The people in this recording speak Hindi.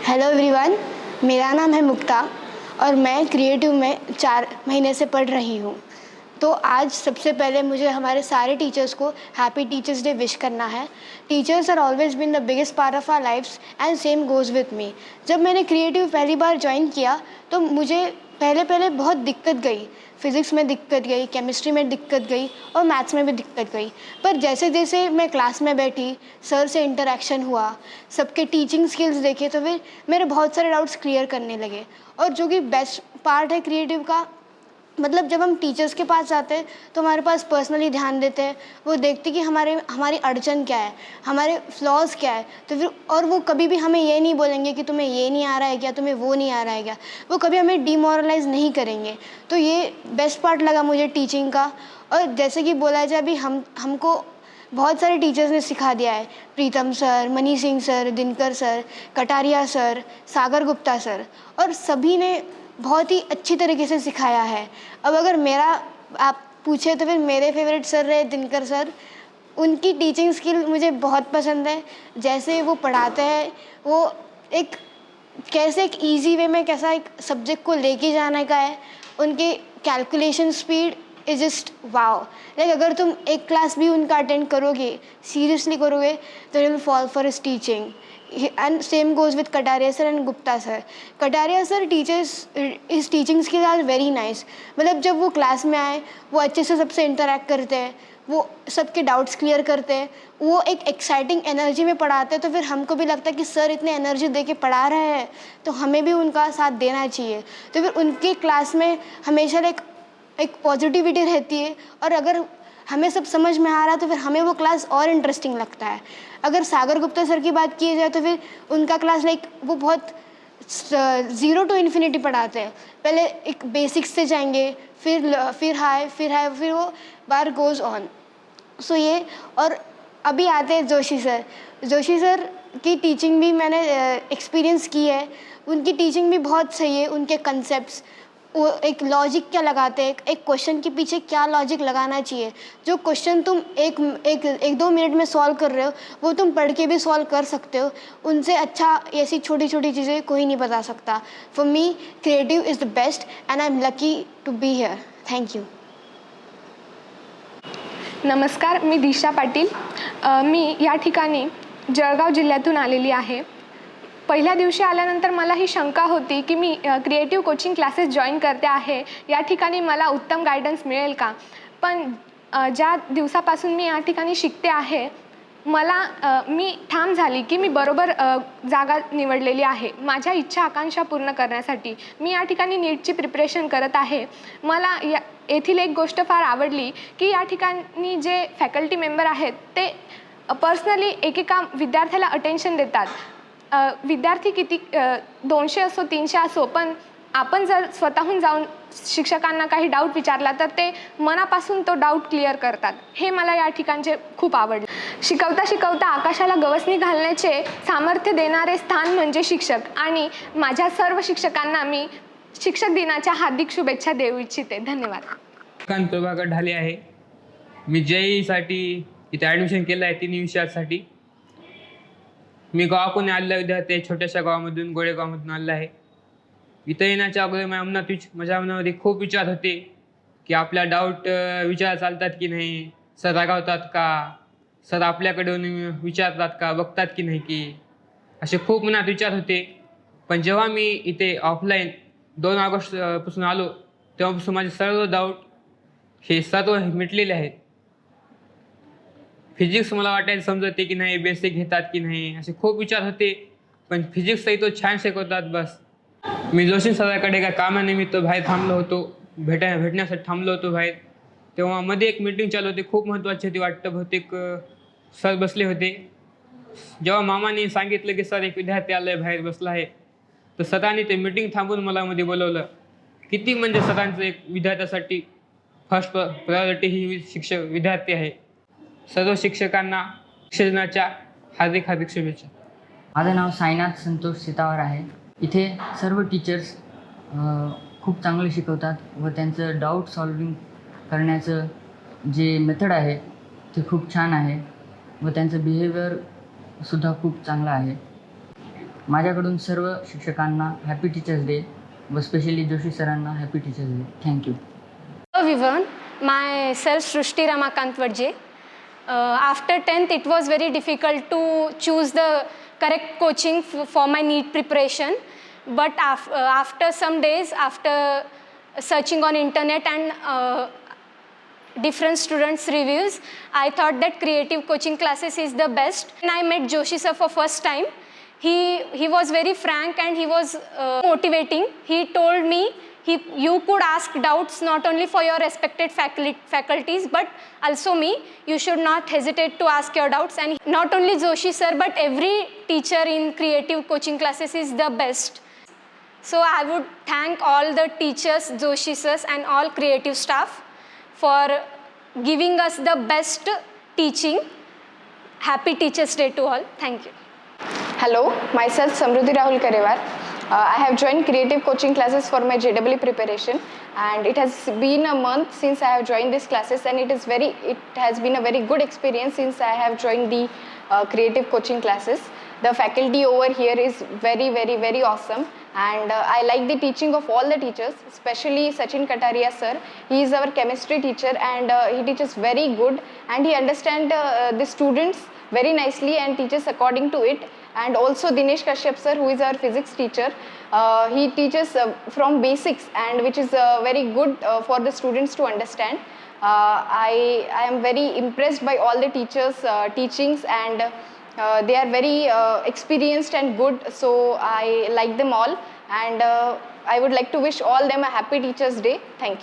हेलो एवरीवन, मेरा नाम है मुक्ता और मैं क्रिएटिव में 4 महीने से पढ़ रही हूँ। तो आज सबसे पहले मुझे हमारे सारे टीचर्स को हैप्पी टीचर्स डे विश करना है। Teachers are always been the biggest part of our lives and same goes with me. जब मैंने क्रिएटिव पहली बार ज्वाइन किया तो मुझे पहले पहले बहुत दिक्कत गई। फिज़िक्स में दिक्कत गई, केमिस्ट्री में दिक्कत गई और मैथ्स में भी दिक्कत गई। पर जैसे जैसे मैं क्लास में बैठी, सर से इंटरेक्शन हुआ, सबके टीचिंग स्किल्स देखे, तो फिर मेरे बहुत सारे डाउट्स क्लियर करने लगे। और जो कि बेस्ट पार्ट है क्रिएटिव का, मतलब जब हम टीचर्स के पास जाते हैं तो हमारे पास पर्सनली ध्यान देते हैं, वो देखते कि हमारी अड़चन क्या है, हमारे फ्लॉज क्या है। तो फिर और वो कभी भी हमें ये नहीं बोलेंगे कि तुम्हें ये नहीं आ रहा है क्या, तुम्हें वो नहीं आ रहा है क्या। वो कभी हमें डिमोरलाइज नहीं करेंगे। तो ये बेस्ट पार्ट लगा मुझे टीचिंग का। और जैसे कि बोला जाए, अभी हमको बहुत सारे टीचर्स ने सिखा दिया है। Pritam sir, Mani Singh sir, Dinkar sir, Kataria sir, Sagar Gupta sir, और सभी ने बहुत ही अच्छी तरीके से सिखाया है। अब अगर मेरा आप पूछे तो फिर मेरे फेवरेट सर रहे दिनकर सर। उनकी टीचिंग स्किल मुझे बहुत पसंद है। जैसे वो पढ़ाते हैं, वो एक कैसे एक इजी वे में कैसा एक सब्जेक्ट को लेके जाने का है। उनके calculation speed is just wow. Like अगर तुम एक क्लास भी उनका अटेंड करोगे, सीरियसली करोगे, तो you will fall for his teaching. And same goes with Kataria sir and Gupta sir. Kataria sir teachers, his teaching skill are very nice. मतलब जब वो क्लास में आए, वो अच्छे से सबसे इंटरेक्ट करते हैं, वो सबके डाउट्स क्लियर करते हैं, वो एक एक्साइटिंग एनर्जी में पढ़ाते हैं। तो फिर हमको भी लगता है कि सर इतने एनर्जी दे के पढ़ा रहे हैं, तो हमें भी उनका साथ देना चाहिए। तो फिर उनके क्लास में हमेशा एक पॉजिटिविटी रहती है। और अगर हमें सब समझ में आ रहा है तो फिर हमें वो क्लास और इंटरेस्टिंग लगता है। अगर सागर गुप्ता सर की बात की जाए तो फिर उनका क्लास वो बहुत 0 to इन्फिनिटी पढ़ाते हैं। पहले एक बेसिक्स से जाएंगे, फिर हाई, फिर वो बार गोज़ ऑन। सो ये। और अभी आते हैं जोशी सर। जोशी सर की टीचिंग भी मैंने एक्सपीरियंस की है। उनकी टीचिंग भी बहुत सही है। उनके कंसेप्ट्स, वो एक लॉजिक क्या लगाते हैं, एक क्वेश्चन के पीछे क्या लॉजिक लगाना चाहिए। जो क्वेश्चन तुम एक 2 मिनट में सॉल्व कर रहे हो, वो तुम पढ़ के भी सॉल्व कर सकते हो। उनसे अच्छा ऐसी छोटी छोटी चीज़ें कोई नहीं बता सकता। For me creative is the best and I am lucky to be here. Thank you. नमस्कार, मी दिशा पाटील। मी या ठिकाणी जळगाव जिल्ह्यातून आलेली आहे। पहिल्या दिवशी आल्यानंतर मला ही शंका होती की मी क्रिएटिव्ह कोचिंग क्लासेस जॉईन करते आहे, या ठिकाणी मला उत्तम गायडन्स मिळेल का। पण ज्या दिवसापासून मी या ठिकाणी शिकते आहे, मी ठाम झाली की मी बरोबर जागा निवडलेली आहे माझ्या इच्छा आकांक्षा पूर्ण करण्यासाठी। मी या ठिकाणी नीटची प्रिपरेशन करत आहे। मला येथील एक गोष्ट फार आवडली की या ठिकाणी जे फॅकल्टी मेंबर आहेत ते पर्सनली एकेका विद्यार्थ्याला अटेन्शन देतात। विद्यार्थी किती 200 असो 300 असो, पण आपण जर स्वतःहून जाऊन शिक्षकांना काही डाऊट विचारला तर ते मनापासून तो डाऊट क्लिअर करतात। हे मला या ठिकाणचे खूप आवडले। शिकवता शिकवता आकाशाला गवसणी घालण्याचे सामर्थ्य देणारे स्थान म्हणजे शिक्षक, आणि माझ्या सर्व शिक्षकांना मी शिक्षक दिनाच्या हार्दिक शुभेच्छा देऊ इच्छिते। धन्यवाद। कांत प्रभाकर ढाले आहे। मी जेईसाठी इथे ॲडमिशन केलं आहे 3 विषयासाठी। मी गावाकडून आलेला विद्यार्थी आहे, छोट्याशा गावामधून, गोळेगावमधून आलेला आहे। इथं येण्याच्या अगोदर माझ्या मनामध्ये खूप विचार होते की आपल्या डाऊट विचार चालतात की नाही, सर रागावतात का, सर आपल्याकडून विचारतात का, बघतात की नाही की, असे खूप मनात विचार होते। पण जेव्हा मी इथे ऑफलाईन 2 ऑगस्टपासून आलो, तेव्हापासून माझे सर्व डाऊट हे सर्व मिटलेले आहेत। फिजिक्स मला वाटायला समजते की नाही, बेसिक घेतात की नाही, असे खूप विचार होते। पण फिजिक्सही तो छान शिकवतात बस। मी जोशी सरांकडे एका कामानिमित्त बाहेर थांबलो होतो, भेटण्यासाठी थांबलो होतो बाहेर। तेव्हा मध्ये एक मीटिंग चालू होती, खूप महत्त्वाची होती वाटतं। बहुतेक सर बसले होते। जेव्हा मामाने सांगितलं की सर एक विद्यार्थी आलाय, बाहेर बसला आहे, तर सरांनी ते मीटिंग थांबून मला मध्ये बोलवलं। किती म्हणजे सरांचं एक विद्यार्थ्यासाठी फर्स्ट प्रायोरिटी ही विद्यार्थी आहे। सर्व शिक्षकांना शिक्षणाच्या हार्दिक हार्दिक शुभेच्छा। माझं नाव साईनाथ संतोष सीतावर आहे। इथे सर्व टीचर्स खूप चांगले शिकवतात व त्यांचं डाऊट सॉल्विंग करण्याचं जे मेथड आहे ते खूप छान आहे व त्यांचं बिहेवियरसुद्धा खूप चांगलं आहे। माझ्याकडून सर्व शिक्षकांना हॅपी टीचर्स डे व स्पेशली जोशी सरांना happy teachers day. Thank you. Hello everyone, myself Srushti Ramakant Vadje. After 10th it was very difficult to choose the correct coaching for my NEET preparation, but after some days, after searching on internet and different students reviews, I thought that creative coaching classes is the best. And I met Joshi sir for first time. He was very frank and he was motivating. He told me you could ask doubts not only for your respected faculties but also me. You should not hesitate to ask your doubts. And not only Joshi sir but every teacher in creative coaching classes is the best. So I would thank all the teachers, Joshi sirs and all creative staff for giving us the best teaching. Happy Teachers Day to all. Thank you. Hello, myself Samruddhi Rahul Karewar. I have joined creative coaching classes for my JEE preparation, and it has been a month since I have joined these classes, and it has been a very good experience since I have joined the creative coaching classes. The faculty over here is very, very, very awesome, and I like the teaching of all the teachers, especially Sachin Kataria sir. He is our chemistry teacher, and he teaches very good, and he understands the students very nicely and teaches according to it. And also Dinesh Kashyap sir, who is our physics teacher, he teaches from basics, and which is very good for the students to understand. I am very impressed by all the teachers' teachings, and they are very experienced and good, so I like them all, and I would like to wish all them a happy Teachers Day. Thank you.